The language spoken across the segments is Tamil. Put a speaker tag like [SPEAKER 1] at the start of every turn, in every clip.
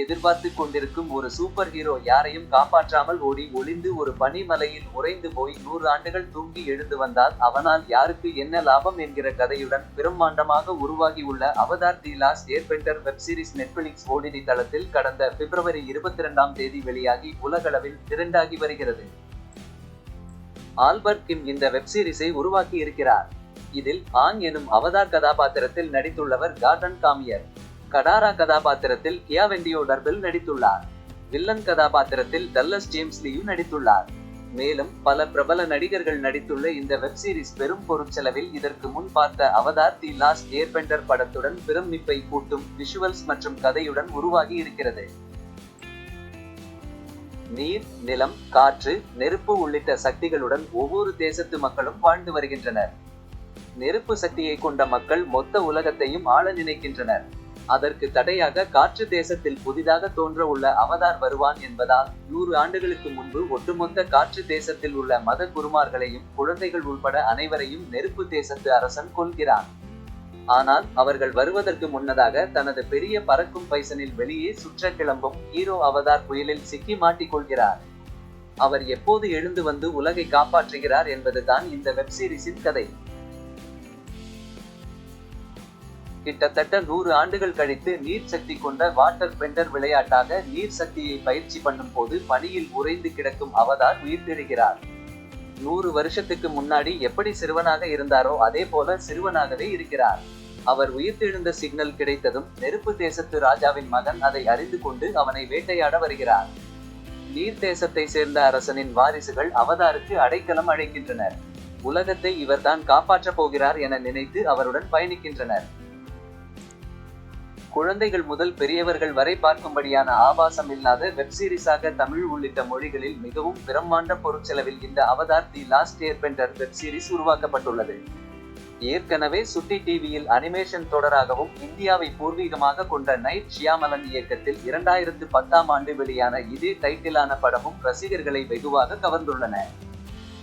[SPEAKER 1] எதிர்பார்த்து கொண்டிருக்கும் ஒரு சூப்பர் ஹீரோ யாரையும் காப்பாற்றாமல் ஓடி ஒளிந்து ஒரு பனிமலையில் உறைந்து போய் 100 ஆண்டுகள் தூங்கி எழுந்து வந்தால் அவனால் யாருக்கு என்ன லாபம் என்கிற கதையுடன் பிரம்மாண்டமாக உருவாகியுள்ள Avatar the last airbender web series Netflix OTT தளத்தில் கடந்த பிப்ரவரி 22ஆம் தேதி வெளியாகி உலகளவில் ட்ரெண்டாகி வருகிறது. ஆல்பர்ட் கிம் இந்த வெப் சீரிஸை உருவாக்கி இருக்கிறார். இதில் ஆங் எனும் அவதார் கதாபாத்திரத்தில் நடித்துள்ளவர் கார்டன் காமியர். கடாரா கதாபாத்திரத்தில் கியாவெண்டியோ டர்பில் நடித்துள்ளார். வில்லன் கதாபாத்திரத்தில் டல்லஸ் ஜேம்ஸ் லீயும் நடித்துள்ளார். மேலும் பல பிரபல நடிகர்கள் நடித்துள்ள இந்த வெப் சீரிஸ் பெரும் பொருட்செலவில் இதற்கு முன் பார்த்த அவதார் தி லாஸ்ட் ஏர்பெண்டர் படத்துடன் பிரமிப்பை கூட்டும் விஷுவல்ஸ் மற்றும் கதையுடன் உருவாகி இருக்கிறது. நீர், நிலம், காற்று, நெருப்பு உள்ளிட்ட சக்திகளுடன் ஒவ்வொரு தேசத்து மக்களும் வாழ்ந்து வருகின்றனர். நெருப்பு சக்தியை கொண்ட மக்கள் மொத்த உலகத்தையும் ஆள நினைக்கின்றனர். அதற்கு தடையாக காற்று தேசத்தில் புதிதாக தோன்ற உள்ள அவதார் வருவான் என்பதால் 100 ஆண்டுகளுக்கு முன்பு ஒட்டுமொத்த காற்று தேசத்தில் உள்ள மத குருமார்களையும் குழந்தைகள் உள்பட அனைவரையும் நெருப்பு தேசத்து அரசன் கொல்கிறான். ஆனால் அவர்கள் வருவதற்கு முன்னதாக தனது பெரிய பறக்கும் பைசனில் வெளியே சுற்ற கிளம்பும் ஹீரோ அவதார் புயலில் சிக்கி மாட்டிக்கொள்கிறார். அவர் எப்போது எழுந்து வந்து உலகை காப்பாற்றுகிறார் என்பதுதான் இந்த வெப் சீரிஸின் கதை. கிட்டத்தட்ட 100 ஆண்டுகள் கழித்து நீர் சக்தி கொண்ட வாட்டர் பெண்டர் விளையாட்டாக நீர் சக்தியை பயிற்சி பண்ணும் போது பனியில் உறைந்து கிடக்கும் அவதார் உயிர்த்தெழுகிறார். 100 வருஷத்துக்கு முன்னாடி எப்படி சிறுவனாக இருந்தாரோ அதே போல சிறுவனாகவே இருக்கிறார். அவர் உயிர்த்தெழுந்த சிக்னல் கிடைத்ததும் நெருப்பு தேசத்து ராஜாவின் மகன் அதை அறிந்து கொண்டு அவனை வேட்டையாட வருகிறார். நீர் தேசத்தை சேர்ந்த அரசனின் வாரிசுகள் அவதாருக்கு அடைக்கலம் அழைக்கின்றனர். உலகத்தை இவர்தான் காப்பாற்றப் போகிறார் என நினைத்து அவருடன் பயணிக்கின்றனர். குழந்தைகள் முதல் பெரியவர்கள் வரை பார்க்கும்படியான ஆபாசம் இல்லாத வெப் சீரிஸாக தமிழ் உள்ளிட்ட மொழிகளில் மிகவும் பிரம்மாண்ட பொருட்செலவில் இந்த Avatar the last airbender web series உருவாக்கப்பட்டுள்ளது. ஏற்கனவே சுட்டி டிவியில் அனிமேஷன் தொடராகவும் இந்தியாவை பூர்வீகமாக கொண்ட நைட் ஷியாமலன் இயக்கத்தில் 2010ஆம் ஆண்டு வெளியான இதே டைட்டிலான படமும் ரசிகர்களை வெகுவாக கவர்ந்துள்ளன.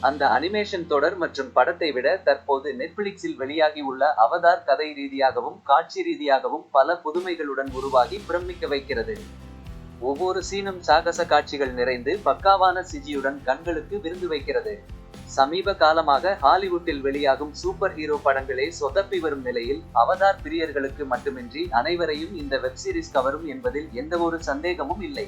[SPEAKER 1] அந்த அனிமேஷன் தொடர் மற்றும் படத்தை விட தற்போது நெட்ஃபிளிக்ஸில் வெளியாகி உள்ள அவதார் கதை ரீதியாகவும் காட்சி ரீதியாகவும் பல புதுமைகளுடன் உருவாகி பிரமிக்க வைக்கிறது. ஒவ்வொரு சீனும் சாகச காட்சிகள் நிறைந்து பக்காவான சிஜியுடன் கண்களுக்கு விருந்து வைக்கிறது. சமீப காலமாக ஹாலிவுட்டில் வெளியாகும் சூப்பர் ஹீரோ படங்களே சொதப்பி வரும் நிலையில் அவதார் பிரியர்களுக்கு மட்டுமின்றி அனைவரையும் இந்த வெப் சீரிஸ் கவரும் என்பதில் எந்தவொரு சந்தேகமும் இல்லை.